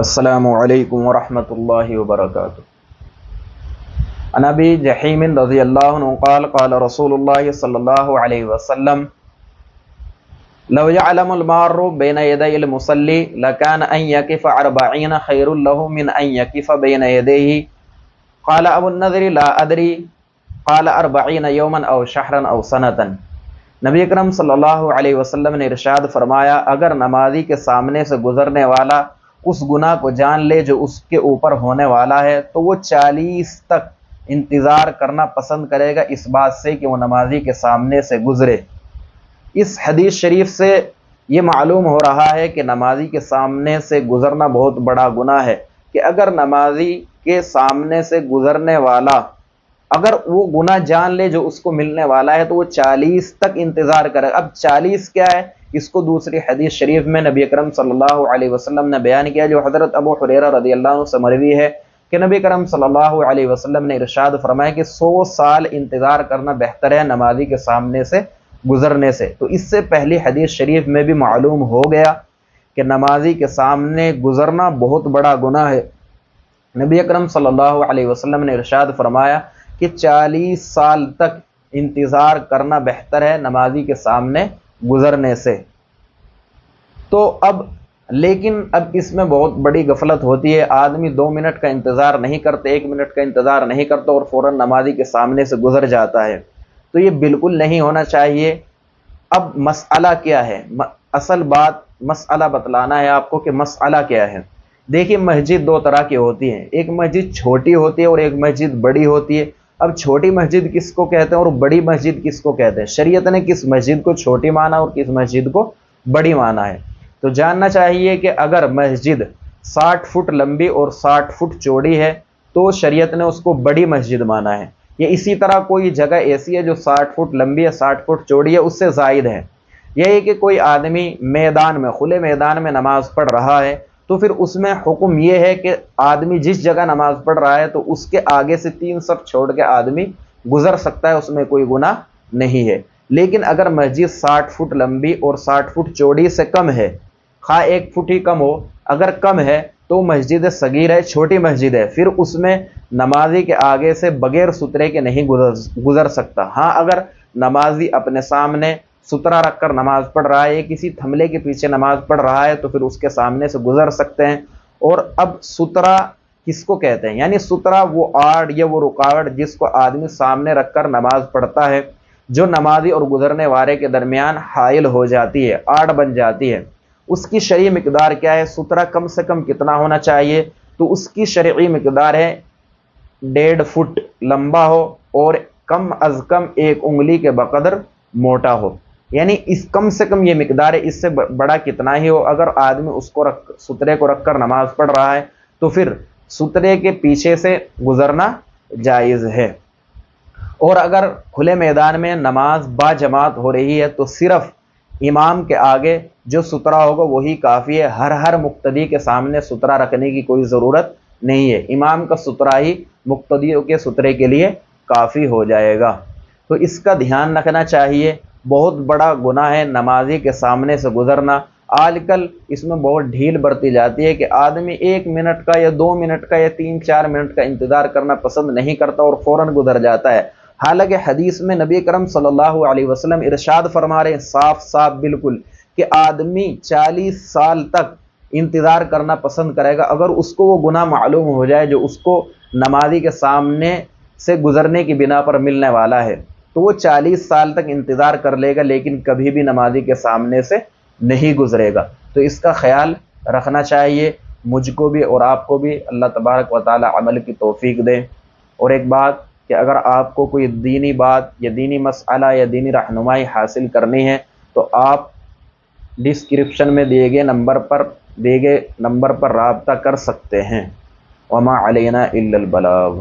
السلام علیکم ورحمۃ اللہ وبرکاتہ۔ عن ابی جحیم رضی اللہ عنہ قال قال رسول اللہ صلی اللہ علیہ وسلم لو يعلم المار بین یدی المصلی لکان ان یقف 40 خیر له من ان یقف بین یدیہ قال ابو النضر لا ادری قال 40 یوما او شہرا او سنتا۔ نبی اکرم صلی اللہ علیہ وسلم نے ارشاد فرمایا، اگر نمازی کے سامنے سے گزرنے والا اس گناہ کو جان لے جو اس کے اوپر ہونے والا ہے تو وہ 40 تک انتظار کرنا پسند کرے گا اس بات سے کہ وہ نمازی کے سامنے سے گزرے۔ اس حدیث شریف سے یہ معلوم ہو رہا ہے کہ نمازی کے سامنے سے گزرنا بہت بڑا گناہ ہے، کہ اگر نمازی کے سامنے سے گزرنے والا اگر وہ گناہ جان لے جو اس کو ملنے والا ہے تو وہ 40 تک انتظار کرے۔ اب 40 کیا ہے، اس کو دوسری حدیث شریف میں نبی اکرم صلی اللہ علیہ وسلم نے بیان کیا، جو حضرت ابو ہریرہ رضی اللہ عنہ سے مروی ہے کہ نبی اکرم صلی اللہ علیہ وسلم نے ارشاد فرمایا کہ 100 سال انتظار کرنا بہتر ہے نمازی کے سامنے سے گزرنے سے۔ تو اس سے پہلی حدیث شریف میں بھی معلوم ہو گیا کہ نمازی کے سامنے گزرنا بہت بڑا گناہ ہے۔ نبی اکرم صلی اللہ علیہ وسلم نے ارشاد فرمایا کہ 40 سال تک انتظار کرنا بہتر ہے نمازی کے سامنے گزرنے سے۔ تو لیکن اب اس میں بہت بڑی غفلت ہوتی ہے، آدمی 2 منٹ کا انتظار نہیں کرتے، 1 منٹ کا انتظار نہیں کرتا اور فوراً نمازی کے سامنے سے گزر جاتا ہے، تو یہ بالکل نہیں ہونا چاہیے۔ اب مسئلہ کیا ہے، اصل بات مسئلہ بتلانا ہے آپ کو کہ مسئلہ کیا ہے۔ دیکھیے، مسجد 2 طرح کی ہوتی ہیں، ایک مسجد چھوٹی ہوتی ہے اور ایک مسجد بڑی ہوتی ہے۔ اب چھوٹی مسجد کس کو کہتے ہیں اور بڑی مسجد کس کو کہتے ہیں؟ شریعت نے کس مسجد کو چھوٹی مانا اور کس مسجد کو بڑی مانا ہے؟ تو جاننا چاہیے کہ اگر مسجد 60 فٹ لمبی اور 60 فٹ چوڑی ہے تو شریعت نے اس کو بڑی مسجد مانا ہے۔ یا اسی طرح کوئی جگہ ایسی ہے جو 60 فٹ لمبی ہے، 60 فٹ چوڑی ہے، اس سے زائد ہے۔ یہی کہ کوئی آدمی میدان میں، کھلے میدان میں نماز پڑھ رہا ہے تو پھر اس میں حکم یہ ہے کہ آدمی جس جگہ نماز پڑھ رہا ہے تو اس کے آگے سے 3 صف چھوڑ کے آدمی گزر سکتا ہے، اس میں کوئی گناہ نہیں ہے۔ لیکن اگر مسجد 60 فٹ لمبی اور 60 فٹ چوڑی سے کم ہے، خواہ 1 فٹ ہی کم ہو، اگر کم ہے تو مسجد صغیر ہے، چھوٹی مسجد ہے، پھر اس میں نمازی کے آگے سے بغیر سترے کے نہیں گزر سکتا۔ ہاں، اگر نمازی اپنے سامنے سترہ رکھ کر نماز پڑھ رہا ہے، کسی تھملے کے پیچھے نماز پڑھ رہا ہے تو پھر اس کے سامنے سے گزر سکتے ہیں۔ اور اب سترہ کس کو کہتے ہیں؟ یعنی سترہ وہ آڑ یا وہ رکاوٹ جس کو آدمی سامنے رکھ کر نماز پڑھتا ہے، جو نمازی اور گزرنے والے کے درمیان حائل ہو جاتی ہے، آڑ بن جاتی ہے۔ اس کی شرعی مقدار کیا ہے؟ سترہ کم سے کم کتنا ہونا چاہیے؟ تو اس کی شرعی مقدار ہے 1.5 فٹ لمبا ہو اور کم از کم 1 انگلی کے بقدر موٹا ہو۔ یعنی اس کم سے کم یہ مقدار ہے، اس سے بڑا کتنا ہی ہو، اگر آدمی اس کو سترے کو رکھ کر نماز پڑھ رہا ہے تو پھر سترے کے پیچھے سے گزرنا جائز ہے۔ اور اگر کھلے میدان میں نماز با جماعت ہو رہی ہے تو صرف امام کے آگے جو سترہ ہوگا وہی کافی ہے، ہر مقتدی کے سامنے سترہ رکھنے کی کوئی ضرورت نہیں ہے، امام کا سترہ ہی مقتدیوں کے سترے کے لیے کافی ہو جائے گا۔ تو اس کا دھیان رکھنا چاہیے، بہت بڑا گناہ ہے نمازی کے سامنے سے گزرنا۔ آج کل اس میں بہت ڈھیل برتی جاتی ہے کہ آدمی 1 منٹ کا یا 2 منٹ کا یا 3-4 منٹ کا انتظار کرنا پسند نہیں کرتا اور فوراً گزر جاتا ہے۔ حالانکہ حدیث میں نبی کرم صلی اللہ علیہ وسلم ارشاد فرما رہے ہیں صاف بالکل کہ آدمی 40 سال تک انتظار کرنا پسند کرے گا اگر اس کو وہ گناہ معلوم ہو جائے جو اس کو نمازی کے سامنے سے گزرنے کی بنا پر ملنے والا ہے، تو وہ 40 سال تک انتظار کر لے گا لیکن کبھی بھی نمازی کے سامنے سے نہیں گزرے گا۔ تو اس کا خیال رکھنا چاہیے، مجھ کو بھی اور آپ کو بھی اللہ تبارک و تعالی عمل کی توفیق دے۔ اور ایک بات کہ اگر آپ کو کوئی دینی بات یا دینی مسئلہ یا دینی رہنمائی حاصل کرنی ہے تو آپ ڈسکرپشن میں دیے گئے نمبر پر رابطہ کر سکتے ہیں۔ وما علینا الا البلاغ۔